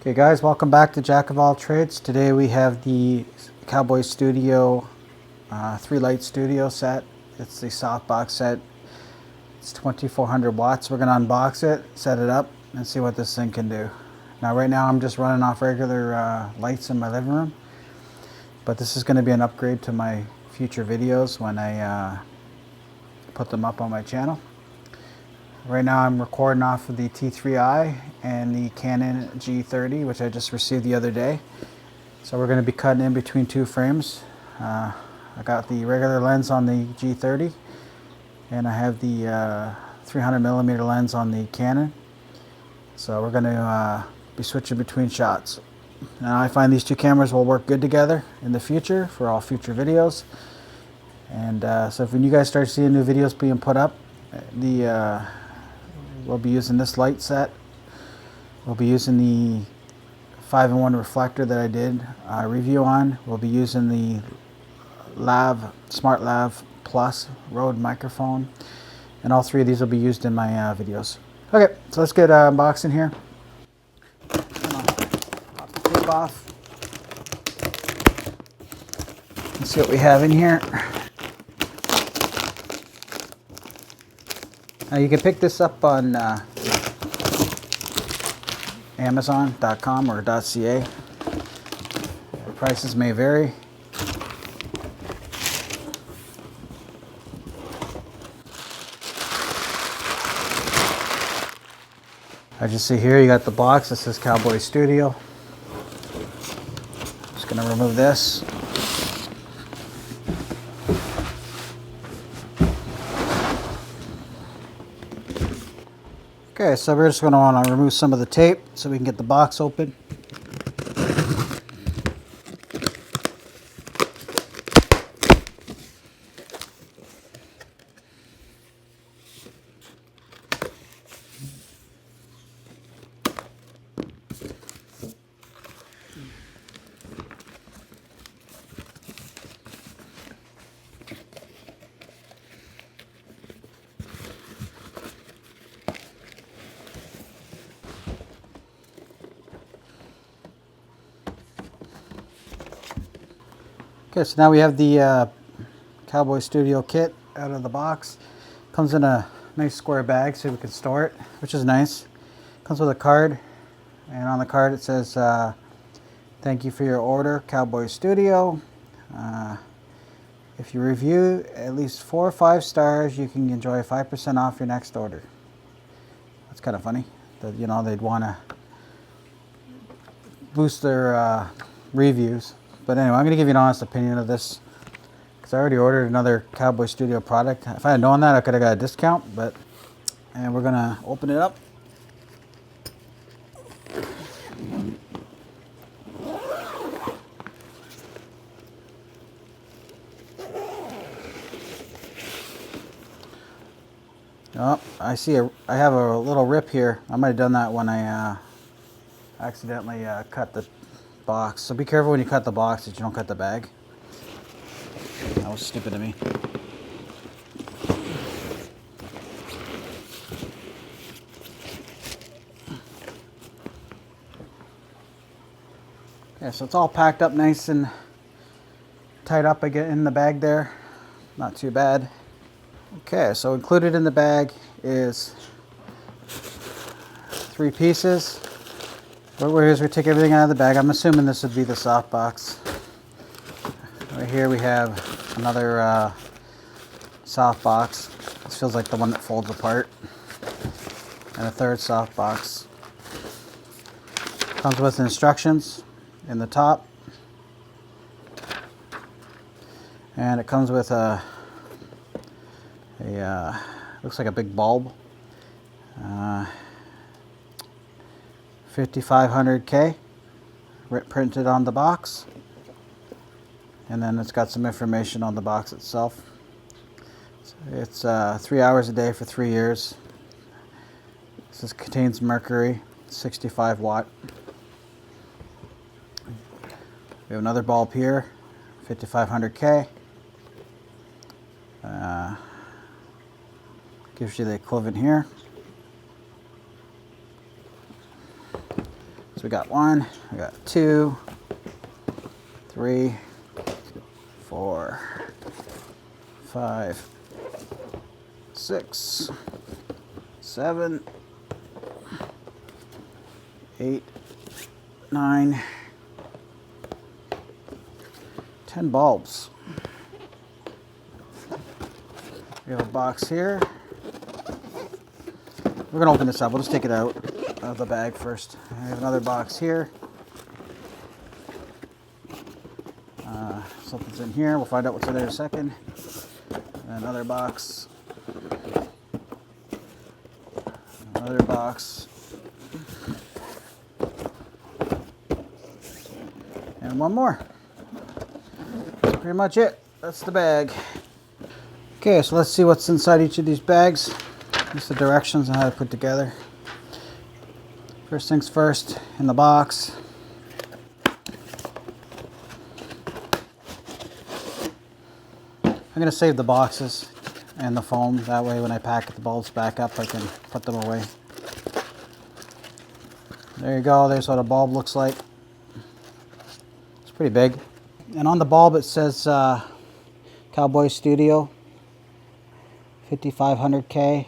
Okay guys, welcome back to Jack of All Trades. Today we have the Cowboy Studio 3-light studio set. It's the softbox set. It's 2400 watts. We're going to unbox it, set it up, and see what this thing can do. Now right now I'm just running off regular lights in my living room, but this is going to be an upgrade to my future videos when I put them up on my channel. Right now I'm recording off of the T3i and the Canon G30, which I just received the other day. So we're going to be cutting in between two frames. I got the regular lens on the G30 and I have the 300mm lens on the Canon. So we're going to be switching between shots. Now I find these two cameras will work good together in the future for all future videos. And so when you guys start seeing new videos being put up, we'll be using this light set. We'll be using the 5-in-1 reflector that I did a review on. We'll be using the Smart Lav Plus Rode microphone. And all three of these will be used in my videos. Okay, so let's get unboxing here. Pop the tape off. Let's see what we have in here. Now you can pick this up on Amazon.com or .ca. The prices may vary. As you see here, you got the box that says Cowboy Studio. Just going to remove this. Okay, so we're just going to want to remove some of the tape so we can get the box open. Okay, so now we have the Cowboy Studio kit out of the box. Comes in a nice square bag so we can store it, which is nice. Comes with a card, and on the card it says, thank you for your order, Cowboy Studio. If you review at least 4 or 5 stars, you can enjoy 5% off your next order. That's kind of funny that, you know, they'd want to boost their reviews. But anyway, I'm going to give you an honest opinion of this because I already ordered another Cowboy Studio product. If I had known that, I could have got a discount. And we're going to open it up. Oh, I see. I have a little rip here. I might have done that when I accidentally cut the box. So be careful when you cut the box that you don't cut the bag. That was stupid of me. Okay, so it's all packed up nice and tied up again in the bag there. Not too bad. Okay, so included in the bag is 3 pieces. Whereas we take everything out of the bag, I'm assuming this would be the soft box. Right here we have another soft box. This feels like the one that folds apart. And a third soft box. Comes with instructions in the top. And it comes with looks like a big bulb. 5500K printed on the box, and then it's got some information on the box itself. It's 3 hours a day for 3 years. This contains mercury, 65 watt. We have another bulb here, 5500K. Gives you the equivalent here. So we got 1, we got 2, 3, 4, 5, 6, 7, 8, 9, 10 bulbs. We have a box here. We're gonna open this up. We'll just take it out of the bag first. I have another box here. Something's in here. We'll find out what's in there in a second. Another box. Another box. And one more. That's pretty much it. That's the bag. Okay, so let's see what's inside each of these bags. Just the directions on how to put together. First things first, in the box. I'm going to save the boxes and the foam. That way when I pack the bulbs back up, I can put them away. There you go. There's what a bulb looks like. It's pretty big. And on the bulb it says Cowboy Studio 5500K.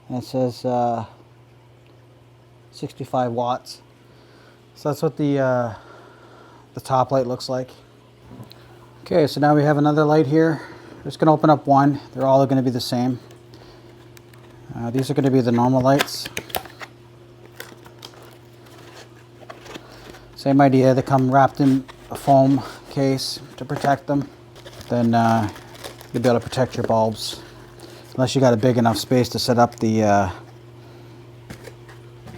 And it says 65 watts. So that's what the top light looks like. Okay, so now we have another light here. We're just going to open up one. They're all going to be the same. These are going to be the normal lights. Same idea. They come wrapped in a foam case to protect them. Then you'll be able to protect your bulbs. Unless you got a big enough space to set up the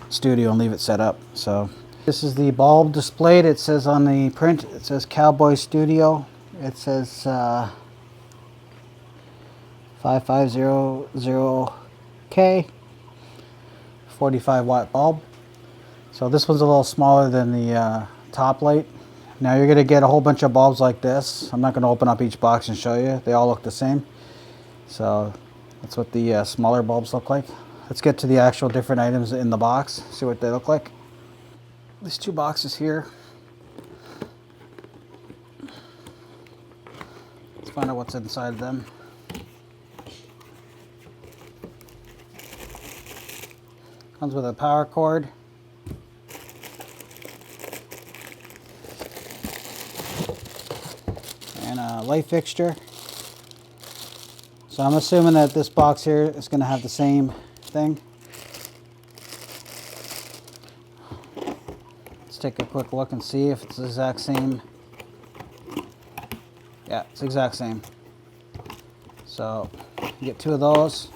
studio and leave it set up. So this is the bulb displayed. It says on the print, it says Cowboy Studio. It says 5500K, 45 watt bulb. So this one's a little smaller than the top light. Now you're going to get a whole bunch of bulbs like this. I'm not going to open up each box and show you. They all look the same. So that's what the smaller bulbs look like. Let's get to the actual different items in the box, see what they look like. These two boxes here. Let's find out what's inside them. Comes with a power cord. And a light fixture. So I'm assuming that this box here is going to have the same thing. Let's take a quick look and see if it's the exact same. Yeah, it's the exact same. So you get two of those.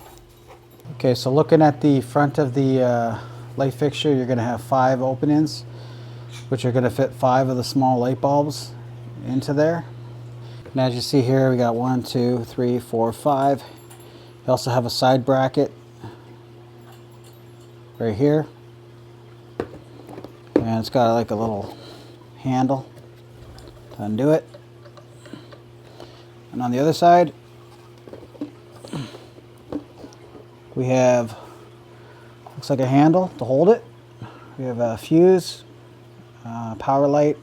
Okay, so looking at the front of the light fixture, you're going to have 5 openings, which are going to fit 5 of the small light bulbs into there. And as you see here, we got 1, 2, 3, 4, 5. You also have a side bracket right here. And it's got like a little handle to undo it. And on the other side, we have, looks like a handle to hold it. We have a fuse, power light.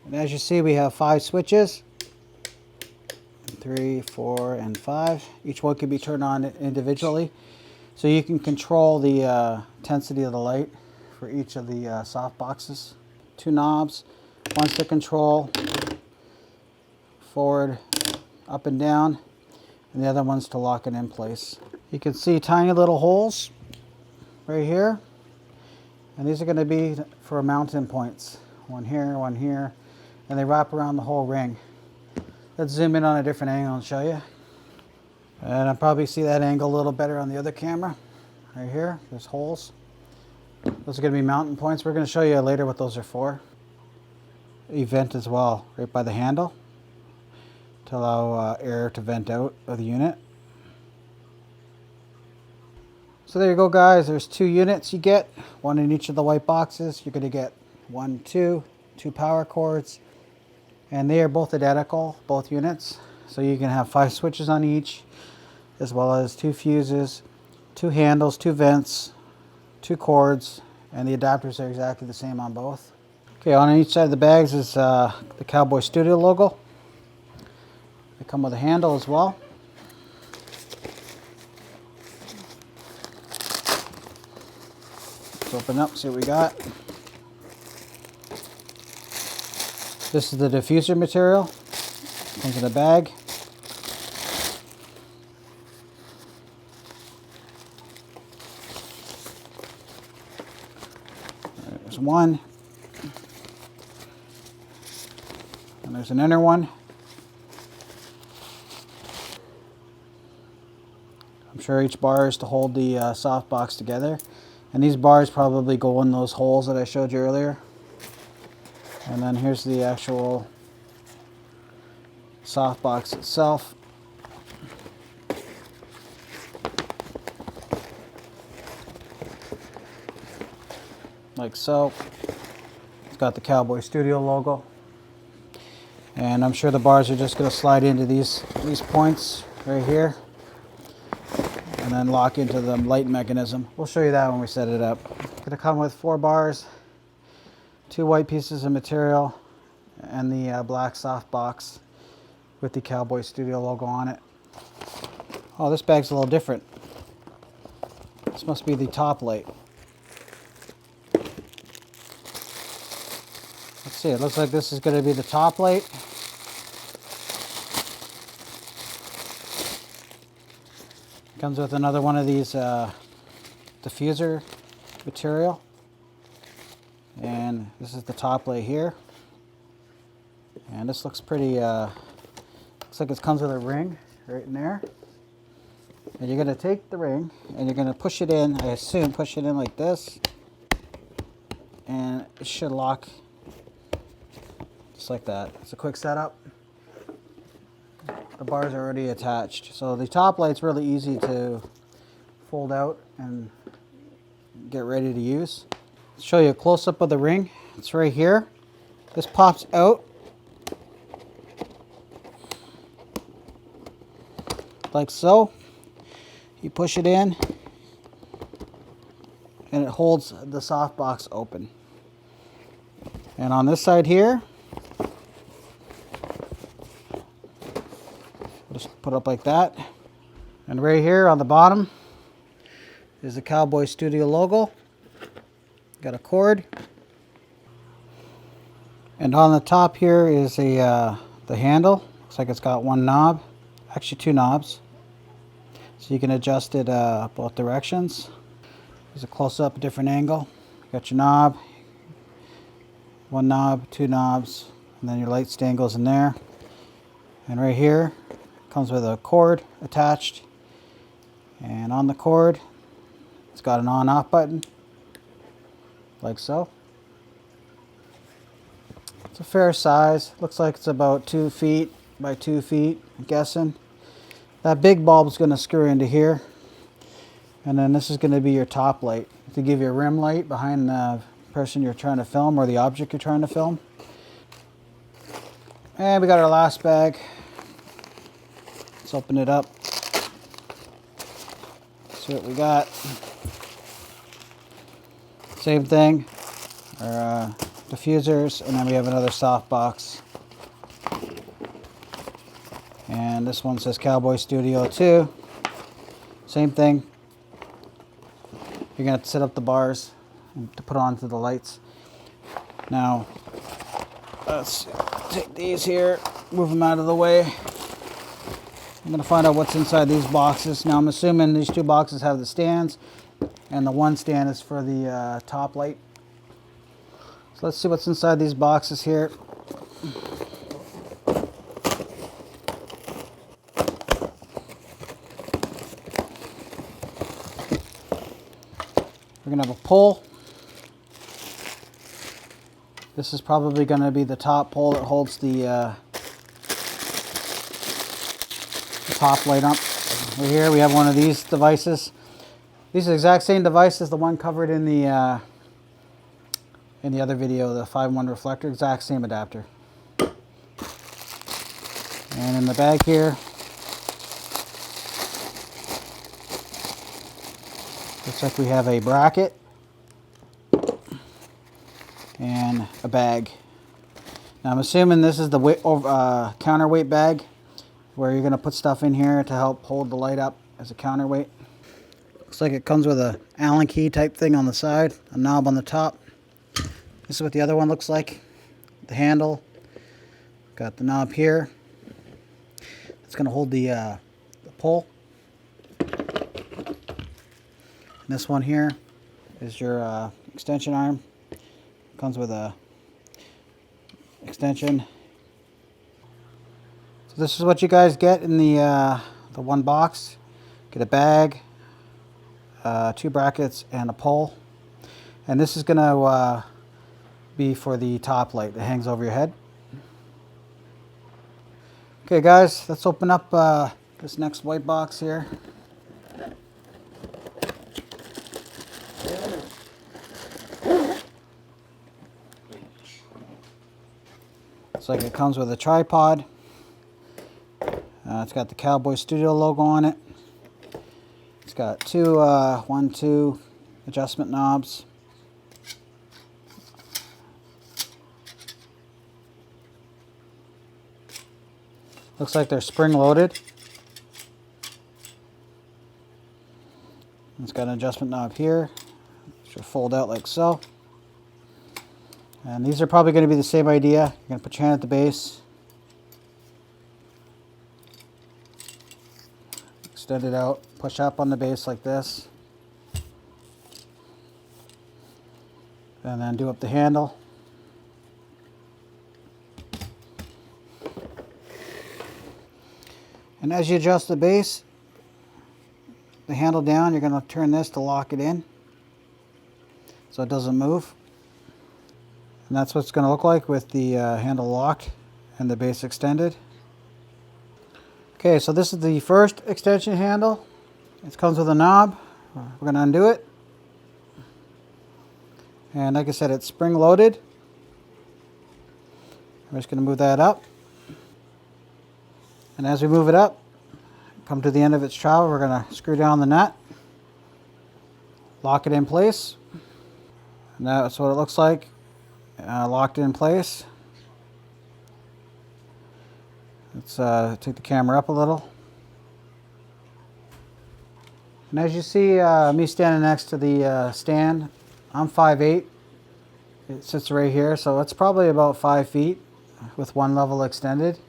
And as you see, we have 5 switches. 3, 4, and 5. Each one can be turned on individually. So you can control the intensity of the light for each of the soft boxes. 2 knobs. One's to control forward, up and down. And the other one's to lock it in place. You can see tiny little holes right here. And these are going to be for mounting points. One here, one here. And they wrap around the whole ring. Let's zoom in on a different angle and show you. And I'll probably see that angle a little better on the other camera. Right here, there's holes. Those are going to be mounting points. We're going to show you later what those are for. A vent as well, right by the handle, to allow air to vent out of the unit. So there you go, guys. There's 2 units you get, 1 in each of the white boxes. You're going to get 1, 2 power cords, and they are both identical, both units. So you can have 5 switches on each, as well as 2 fuses, 2 handles, 2 vents, 2 cords, And the adapters are exactly the same on both. Okay, on each side of the bags is the Cowboy Studio logo. They come with a handle as well. Let's open up, see what we got. This is the diffuser material. Comes in a bag. There's one. And there's an inner one. I'm sure each bar is to hold the softbox together. And these bars probably go in those holes that I showed you earlier. And then here's the actual softbox itself. Like so. It's got the Cowboy Studio logo. And I'm sure the bars are just going to slide into these points right here. And then lock into the light mechanism. We'll show you that when we set it up. It's going to come with 4 bars, 2 white pieces of material, and the black softbox with the Cowboy Studio logo on it. Oh, this bag's a little different. This must be the top light. Let's see, it looks like this is going to be the top light. Comes with another one of these diffuser material. And this is the top light here. And this looks pretty, looks like it comes with a ring right in there. And you're going to take the ring and you're going to push it in, I assume, push it in like this. And it should lock just like that. It's a quick setup. The bars are already attached. So the top light's really easy to fold out and get ready to use. I'll show you a close-up of the ring. It's right here. This pops out like so. You push it in and it holds the softbox open. And on this side here, just put it up like that. And right here on the bottom is the Cowboy Studio logo. Got a cord. And on the top here is the handle. Looks like it's got 1 knob. Actually 2 knobs. So you can adjust it both directions. There's a close-up, different angle. You got your knob. 1 knob, 2 knobs. And then your light stand goes in there. And right here comes with a cord attached, and on the cord it's got an on-off button like so. It's a fair size. Looks like it's about 2 feet by 2 feet, I'm guessing. That big bulb is going to screw into here, and then this is going to be your top light to give you a rim light behind the person you're trying to film or the object you're trying to film. And we got our last bag. Let's open it up. See what we got. Same thing. Our diffusers, and then we have another softbox. And this one says Cowboy Studio 2. Same thing. You're gonna have to set up the bars to put onto the lights. Now, let's take these here, move them out of the way. I'm going to find out what's inside these boxes. Now I'm assuming these 2 boxes have the stands, and the 1 stand is for the top light. So let's see what's inside these boxes here. We're going to have a pole. This is probably going to be the top pole that holds the top light up. Right here we have one of these devices. These are the exact same device as the one covered in the other video, the 5-in-1 reflector, exact same adapter. And in the bag here, looks like we have a bracket. and a bag. Now I'm assuming this is the counterweight bag where you're going to put stuff in here to help hold the light up as a counterweight. Looks like it comes with a Allen key type thing on the side, a knob on the top. This is what the other one looks like. The handle, got the knob here. It's going to hold the pole. And this one here is your extension arm. Comes with a extension. So this is what you guys get in the one box. Get a bag, 2 brackets, and a pole. And this is going to be for the top light that hangs over your head. Okay guys, let's open up this next white box here. Looks like it comes with a tripod. It's got the Cowboy Studio logo on it. It's got two adjustment knobs. Looks like they're spring loaded. It's got an adjustment knob here, which will fold out like so. And these are probably going to be the same idea. You're going to put your hand at the base, extend it out, push up on the base like this, and then do up the handle. And as you adjust the base, the handle down, you're going to turn this to lock it in so it doesn't move. And that's what it's going to look like with the handle locked and the base extended. Okay, so this is the first extension handle. It comes with a knob. We're going to undo it. And like I said, it's spring loaded. We're just going to move that up. And as we move it up, come to the end of its travel, we're going to screw down the nut, lock it in place. And that's what it looks like, locked in place. Let's take the camera up a little. And as you see me standing next to the stand, I'm 5'8". It sits right here, so it's probably about 5 feet with one level extended.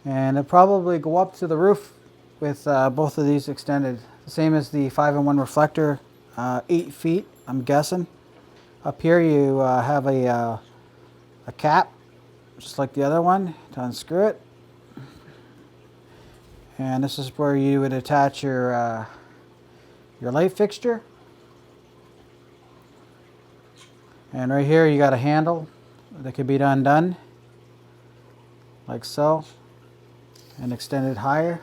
And it'll probably go up to the roof with both of these extended. The same as the 5-in-1 reflector, 8 feet, I'm guessing. Up here you have a cap, just like the other one, to unscrew it. And this is where you would attach your light fixture. And right here you got a handle that could be undone, like so, and extended higher.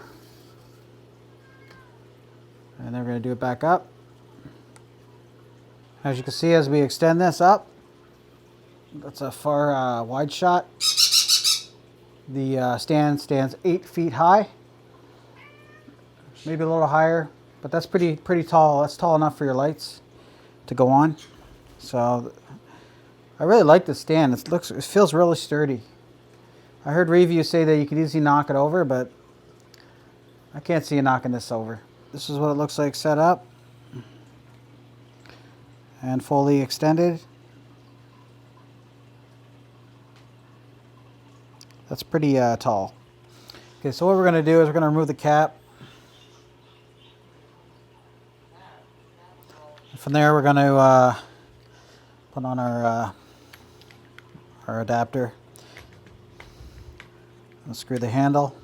And then we're going to do it back up. As you can see, as we extend this up, that's a far wide shot. The stand stands 8 feet high, maybe a little higher, but that's pretty tall. That's tall enough for your lights to go on. So I really like this stand. It feels really sturdy. I heard reviews say that you could easily knock it over, but I can't see you knocking this over. This is what it looks like set up and fully extended. That's pretty tall. Okay, so what we're going to do is we're going to remove the cap. From there we're going to put on our adapter. Unscrew the handle.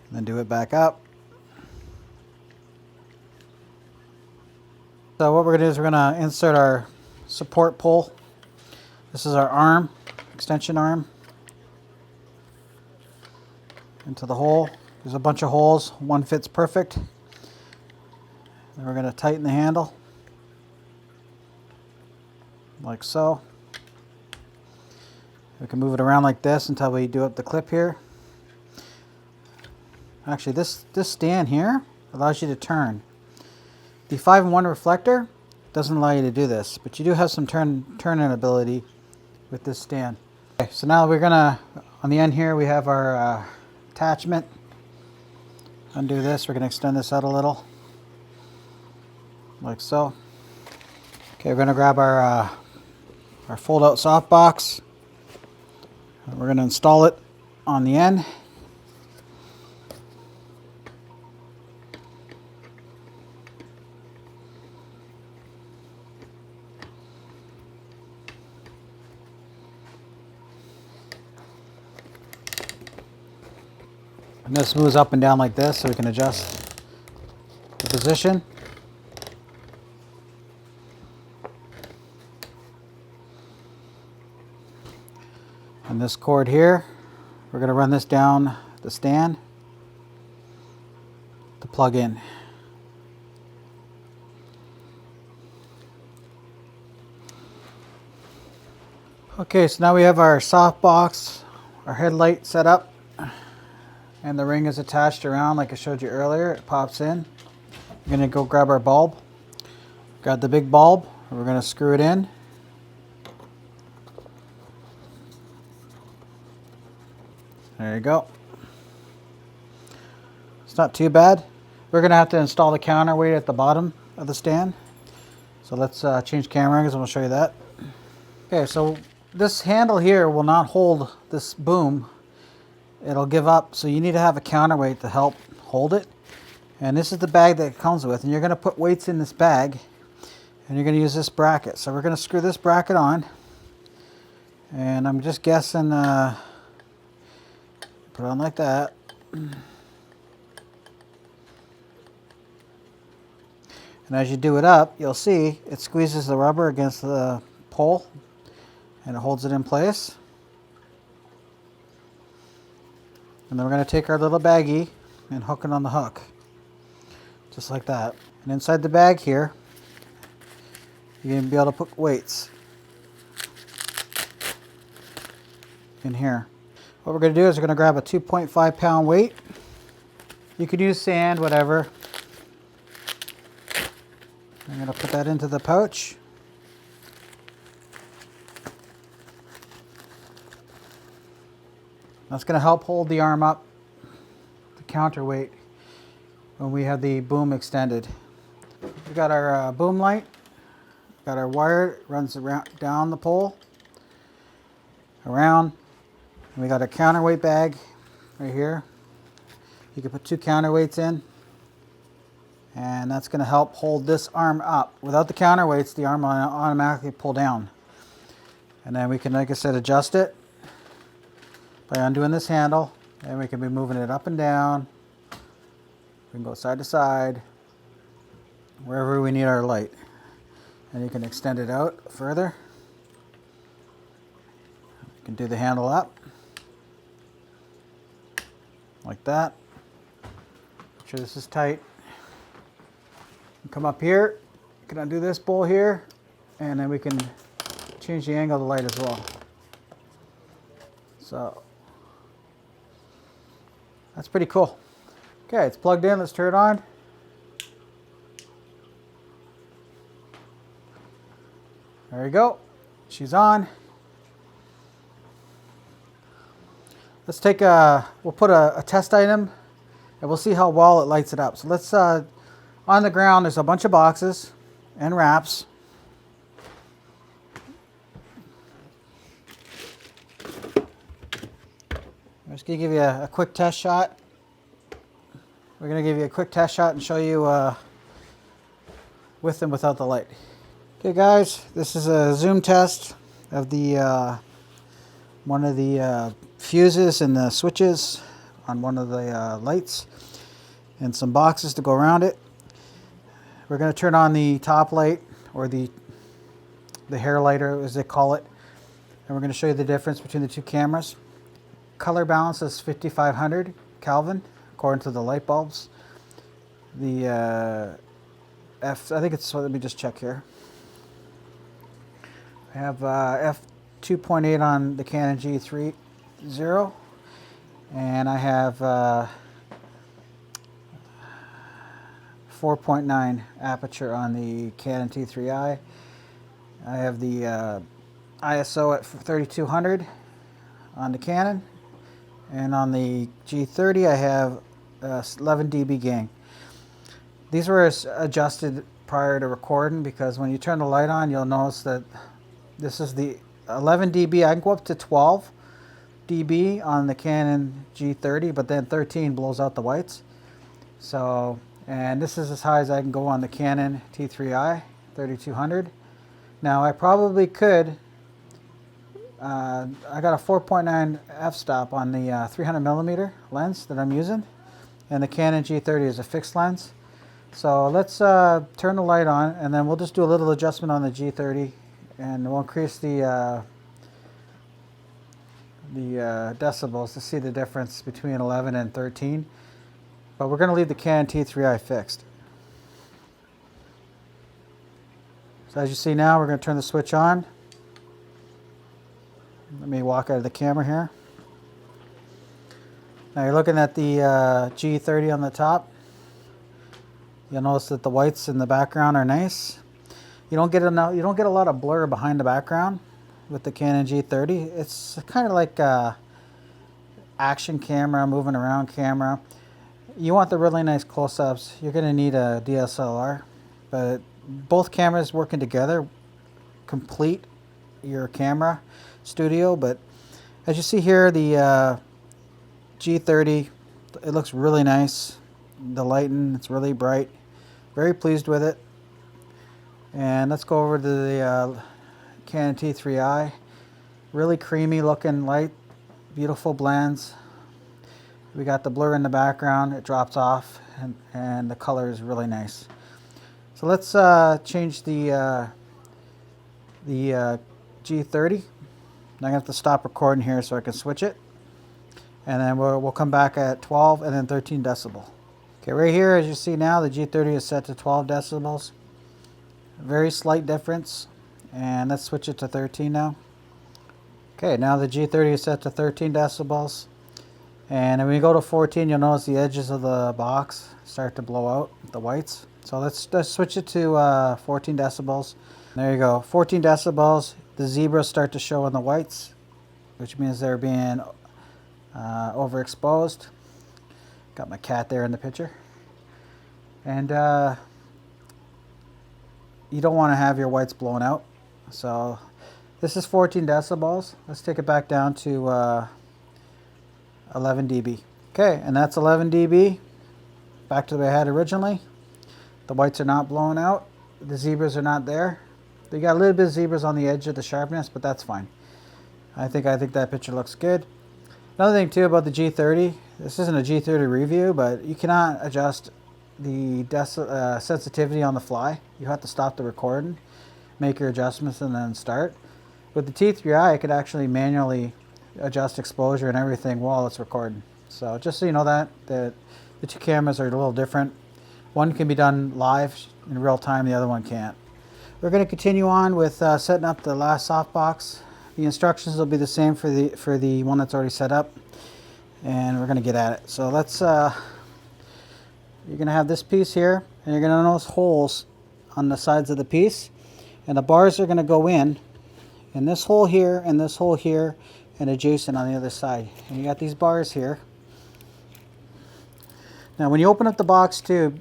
And then do it back up. So what we're going to do is we're going to insert our support pole. This is our arm, extension arm, into the hole. There's a bunch of holes. One fits perfect. Then we're going to tighten the handle, like so. We can move it around like this until we do up the clip here. Actually, this stand here allows you to turn. The 5-in-1 reflector doesn't allow you to do this, but you do have some turn-in ability with this stand. Okay, so now we're gonna, on the end here, we have our attachment. Undo this, we're gonna extend this out a little, like so. Okay, we're gonna grab our fold-out softbox. We're gonna install it on the end. And this moves up and down like this, so we can adjust the position. And this cord here, we're going to run this down the stand to plug in. Okay, so now we have our softbox, our headlight set up. And the ring is attached around like I showed you earlier. It pops in. We're going to go grab our bulb. Grab the big bulb. We're going to screw it in. There you go. It's not too bad. We're going to have to install the counterweight at the bottom of the stand. So let's change camera angles and we'll show you that. Okay, so this handle here will not hold this boom. It'll give up, so you need to have a counterweight to help hold it. And this is the bag that it comes with, and you're going to put weights in this bag, and you're going to use this bracket. So we're going to screw this bracket on, and I'm just guessing, put it on like that. And as you do it up, you'll see it squeezes the rubber against the pole, and it holds it in place. And then we're going to take our little baggie and hook it on the hook. Just like that. And inside the bag here, you're going to be able to put weights in here. What we're going to do is we're going to grab a 2.5 pound weight. You could use sand, whatever. I'm going to put that into the pouch. That's going to help hold the arm up, the counterweight, when we have the boom extended. We've got our boom light, got our wire, it runs around, down the pole, around, and we got a counterweight bag right here. You can put 2 counterweights in, and that's going to help hold this arm up. Without the counterweights, the arm will automatically pull down. And then we can, like I said, adjust it by undoing this handle, and we can be moving it up and down. We can go side to side, wherever we need our light. And you can extend it out further. You can do the handle up, like that. Make sure this is tight. You come up here, you can undo this bowl here, and then we can change the angle of the light as well. So, that's pretty cool. Okay, it's plugged in. Let's turn it on. There you go. She's on. Let's take we'll put a test item, and we'll see how well it lights it up. So let's, on the ground, there's a bunch of boxes and wraps. I'm just going to give you a quick test shot. We're going to give you a quick test shot and show you with and without the light. Okay guys, this is a zoom test of the one of the fuses and the switches on one of the lights, and some boxes to go around it. We're going to turn on the top light, or the hair lighter as they call it, and we're going to show you the difference between the two cameras. Color balance is 5500 Kelvin according to the light bulbs. The I think it's, let me just check here. I have f2.8 on the Canon G3.0, and I have f4.9 aperture on the Canon T3i. I have the ISO at 3200 on the Canon, and on the G30 I have 11 dB gain. These were adjusted prior to recording because when you turn the light on, you'll notice that this is the 11 dB. I can go up to 12 dB on the Canon G30, but then 13 blows out the whites. So, and this is as high as I can go on the Canon T3i 3200. Now I probably could, I got a 4.9 f-stop on the 300mm lens that I'm using, and the Canon G30 is a fixed lens. So let's turn the light on, and then we'll just do a little adjustment on the G30, and we'll increase the decibels to see the difference between 11 and 13. But we're going to leave the Canon T3i fixed. So as you see now, we're going to turn the switch on. Let me walk out of the camera here. Now you're looking at the G30 on the top. You'll notice that the whites in the background are nice. You don't get a lot of blur behind the background with the Canon G30. It's kind of like a action camera, moving around camera. You want the really nice close-ups, you're going to need a DSLR, but both cameras working together complete your camera studio. But as you see here, the G30, it looks really nice. The lighting, it's really bright. Very pleased with it. And let's go over to the Canon T3i. Really creamy looking light, beautiful blends. We got the blur in the background, it drops off, and the color is really nice. So let's change the G30. I'm going to have to stop recording here so I can switch it. And then we'll come back at 12 and then 13 decibel. Okay, right here, as you see now, the G30 is set to 12 decibels. Very slight difference. And let's switch it to 13 now. Okay, now the G30 is set to 13 decibels. And when you go to 14, you'll notice the edges of the box start to blow out, the whites. So let's switch it to 14 decibels. There you go, 14 decibels. The zebras start to show in the whites, which means they're being overexposed. Got my cat there in the picture. And you don't want to have your whites blown out. So this is 14 decibels. Let's take it back down to 11 dB. Okay, and that's 11 dB. Back to the way I had originally. The whites are not blown out. The zebras are not there. They got a little bit of zebras on the edge of the sharpness, but that's fine. I think that picture looks good. Another thing too about the G30, this isn't a G30 review, but you cannot adjust the sensitivity on the fly. You have to stop the recording, make your adjustments, and then start. With the T3i, I could actually manually adjust exposure and everything while it's recording. So just so you know that the two cameras are a little different. One can be done live in real time, the other one can't. We're going to continue on with setting up the last softbox. The instructions will be the same for the one that's already set up, and we're going to get at it. So let's, you're going to have this piece here, and you're going to notice holes on the sides of the piece, and the bars are going to go in this hole here, and this hole here, and adjacent on the other side. And you got these bars here. Now when you open up the box too,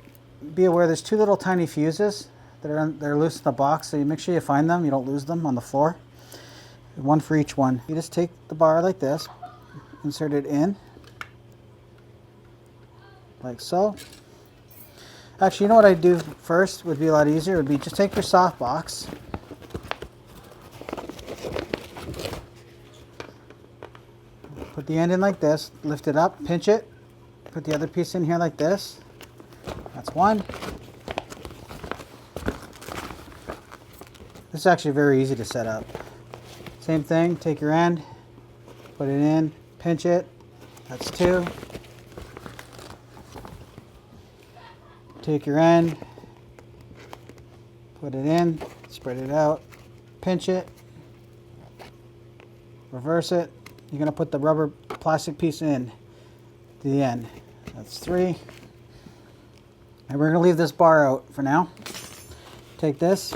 be aware there's two little tiny fuses that are loose in the box, so you make sure you find them, you don't lose them on the floor. One for each one. You just take the bar like this, insert it in, like so. Actually, you know what I'd do first would be a lot easier, would be just take your softbox, put the end in like this, lift it up, pinch it, put the other piece in here like this. That's one. This is actually very easy to set up. Same thing, take your end, put it in, pinch it. That's two. Take your end, put it in, spread it out, pinch it, reverse it. You're going to put the rubber plastic piece in to the end. That's three. And we're going to leave this bar out for now. Take this.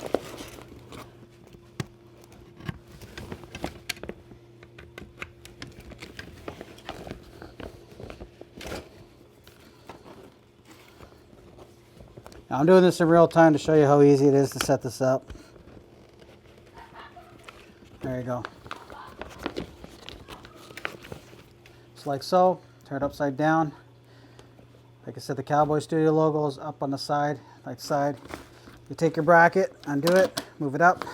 Now I'm doing this in real time to show you how easy it is to set this up. There you go. Just like so. Turn it upside down. Like I said, the Cowboy Studio logo is up on the side, like side. You take your bracket, undo it, move it up.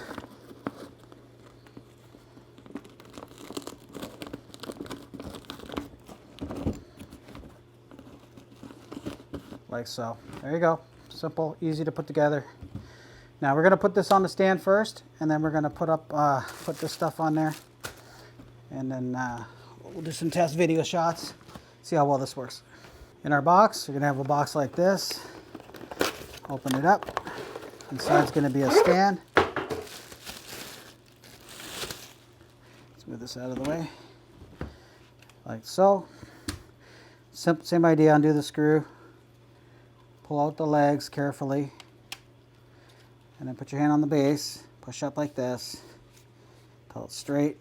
Like so. There you go. Simple, easy to put together. Now we're going to put this on the stand first, and then we're going to put this stuff on there, and then we'll do some test video shots, see how well this works. In our box, we're going to have a box like this. Open it up. Inside's going to be a stand. Let's move this out of the way, like so. Same idea. Undo the screw. Pull out the legs carefully, and then put your hand on the base, push up like this, pull it straight,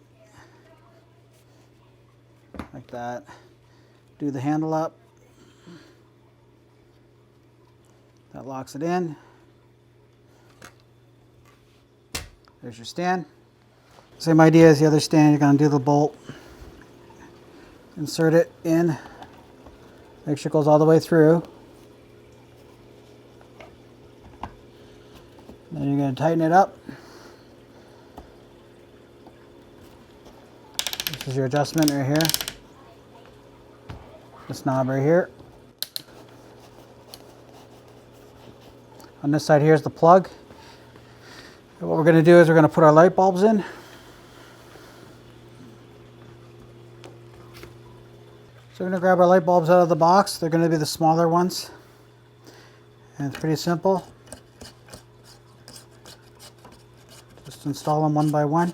like that. Do the handle up, that locks it in. There's your stand. Same idea as the other stand, you're going to do the bolt, insert it in, make sure it goes all the way through. Then you're going to tighten it up. This is your adjustment right here. This knob right here. On this side here is the plug. And what we're going to do is we're going to put our light bulbs in. So we're going to grab our light bulbs out of the box. They're going to be the smaller ones. And it's pretty simple. Just install them one by one.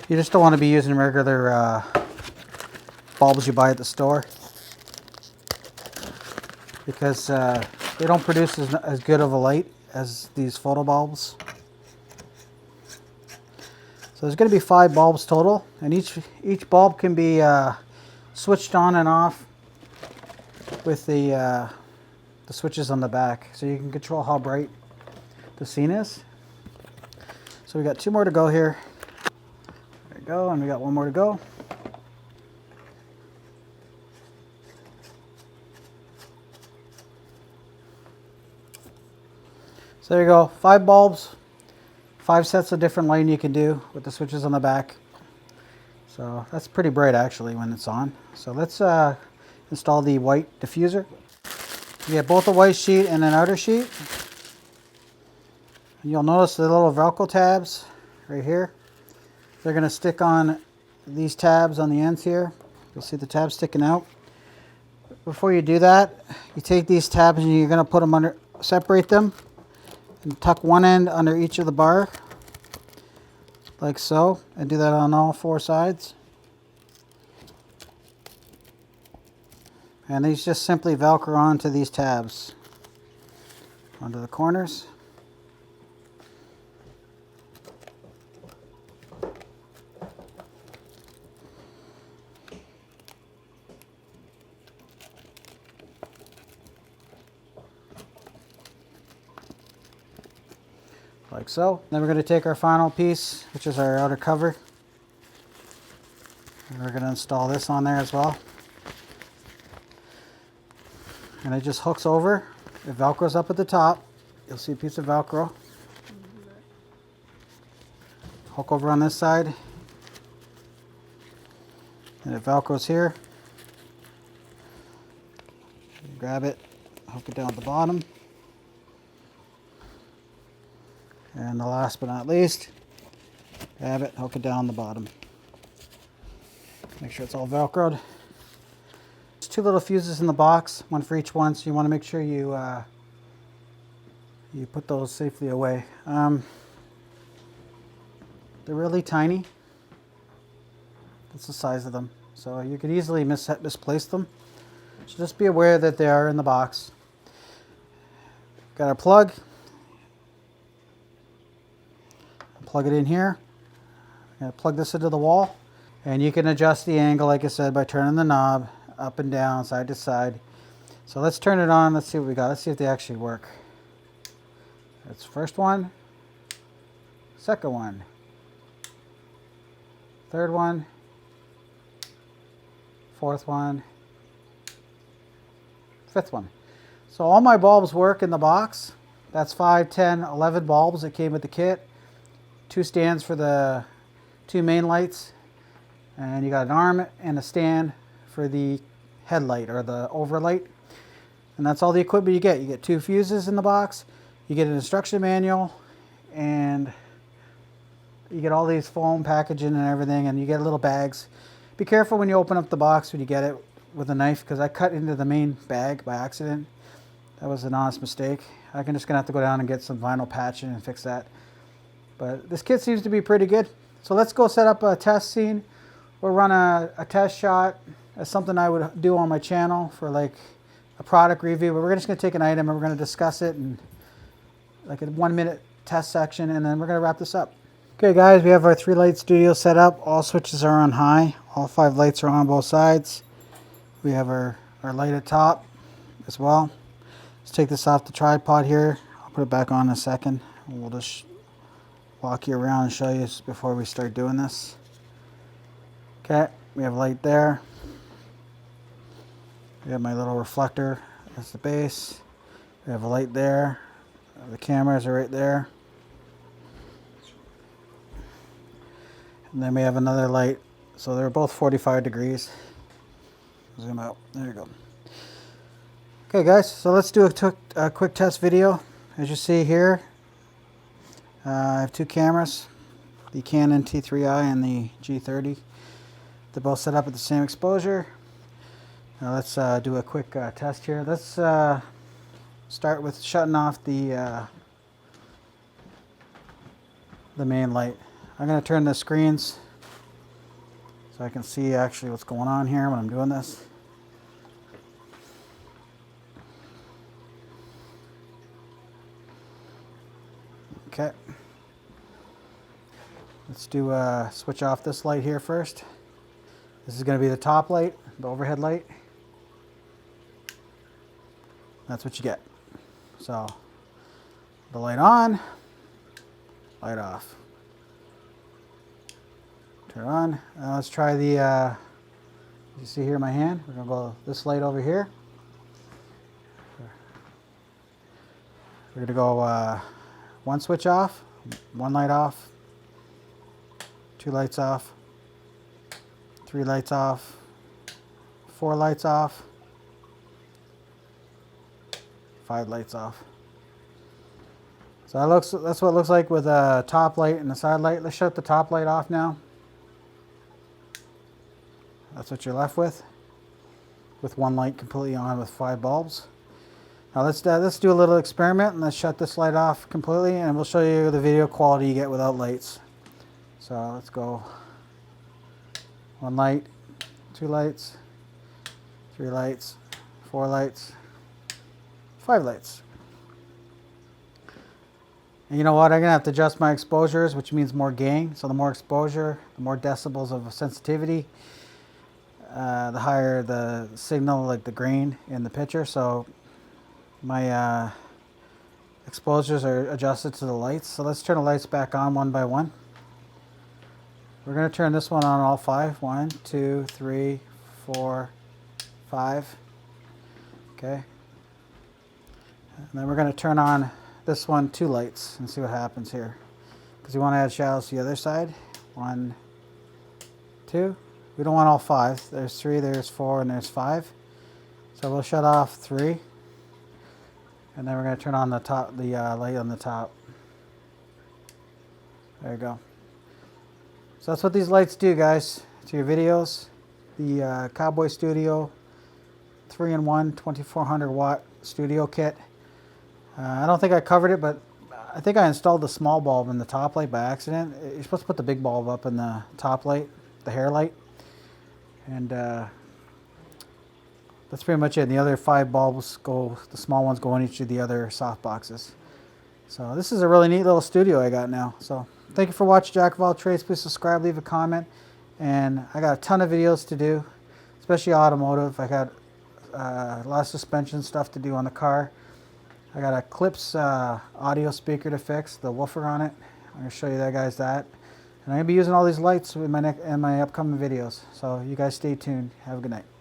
You just don't want to be using regular bulbs you buy at the store, because they don't produce as good of a light as these photo bulbs. So there's going to be 5 bulbs total, and each bulb can be switched on and off with the switches on the back, so you can control how bright the scene is. So we got 2 more to go here. There we go, and we got 1 more to go. So there you go, 5 bulbs, 5 sets of different lighting you can do with the switches on the back. So that's pretty bright actually when it's on. So let's install the white diffuser. You get both a white sheet and an outer sheet. And you'll notice the little Velcro tabs right here. They're going to stick on these tabs on the ends here. You'll see the tabs sticking out. Before you do that, you take these tabs and you're going to put them under, separate them, and tuck one end under each of the bar, like so, and do that on all 4 sides. And these just simply Velcro onto these tabs, onto the corners. Like so. Then we're going to take our final piece, which is our outer cover, and we're going to install this on there as well. And it just hooks over. It Velcros up at the top. You'll see a piece of Velcro. Hook over on this side. And it Velcros here. Grab it, hook it down at the bottom. And the last but not least, grab it, hook it down the bottom. Make sure it's all Velcroed. There's 2 little fuses in the box, 1 for each one, so you want to make sure you put those safely away. They're really tiny. That's the size of them, so you could easily misplace them. So just be aware that they are in the box. Got a plug. Plug it in here. I'm going to plug this into the wall. And you can adjust the angle, like I said, by turning the knob up and down, side to side. So let's turn it on. Let's see what we got. Let's see if they actually work. That's first one. Second one. Third one. Fourth one. Fifth one. So all my bulbs work in the box. That's 5, 10, 11 bulbs that came with the kit. 2 stands for the 2 main lights. And you got an arm and a stand for the headlight or the overlight. And that's all the equipment you get. You get 2 fuses in the box. You get an instruction manual. And you get all these foam packaging and everything. And you get little bags. Be careful when you open up the box when you get it with a knife, because I cut into the main bag by accident. That was an honest mistake. I'm just going to have to go down and get some vinyl patching and fix that. But this kit seems to be pretty good. So let's go set up a test scene. We'll run a test shot as something I would do on my channel for like a product review. But we're just going to take an item and we're going to discuss it in like a 1-minute test section, and then we're going to wrap this up. Okay guys, we have our 3-light studio set up. All switches are on high. All 5 lights are on both sides. We have our light at top as well. Let's take this off the tripod here. I'll put it back on in a second. We'll just walk you around and show you before we start doing this. Okay, we have light there. We have my little reflector. That's the base. We have a light there. The cameras are right there. And then we have another light. So they're both 45 degrees. Zoom out. There you go. Okay guys, so let's do a quick test video. As you see here, I have 2 cameras, the Canon T3i and the G30. They're both set up at the same exposure. Now let's do a quick test here. Let's start with shutting off the main light. I'm going to turn the screens so I can see actually what's going on here when I'm doing this. Okay. Let's do switch off this light here first. This is going to be the top light, the overhead light. That's what you get. So the light on, light off. Turn on. Now let's try the, you see here my hand? We're going to go this light over here. We're going to go 1 switch off, 1 light off, 2 lights off, 3 lights off, 4 lights off, 5 lights off. So that's what it looks like with a top light and a side light. Let's shut the top light off now. That's what you're left with 1 light completely on with 5 bulbs. Now let's do a little experiment, and let's shut this light off completely, and we'll show you the video quality you get without lights. So let's go 1 light, 2 lights, 3 lights, 4 lights, 5 lights. And you know what? I'm going to have to adjust my exposures, which means more gain. So the more exposure, the more decibels of sensitivity, the higher the signal, like the grain in the picture. So my exposures are adjusted to the lights. So let's turn the lights back on one by one. We're going to turn this one on all 5. 1, 2, 3, 4, 5. Okay. And then we're going to turn on this one 2 lights and see what happens here. Because we want to add shadows to the other side. 1, 2. We don't want all 5. There's 3, there's 4, and there's 5. So we'll shut off 3. And then we're going to turn on the top, the light on the top. There you go. So that's what these lights do, guys, to your videos. The Cowboy Studio 3-in-1 2400 watt studio kit. I don't think I covered it, but I think I installed the small bulb in the top light by accident. You're supposed to put the big bulb up in the top light, the hair light. And the that's pretty much it. And the other 5 bulbs go, the small ones go in each of the other soft boxes. So this is a really neat little studio I got now. So thank you for watching Jack of All Trades. Please subscribe, leave a comment. And I got a ton of videos to do, especially automotive. I got a lot of suspension stuff to do on the car. I got a Clips audio speaker to fix, the woofer on it. I'm going to show you guys that. And I'm going to be using all these lights in my upcoming videos. So you guys stay tuned. Have a good night.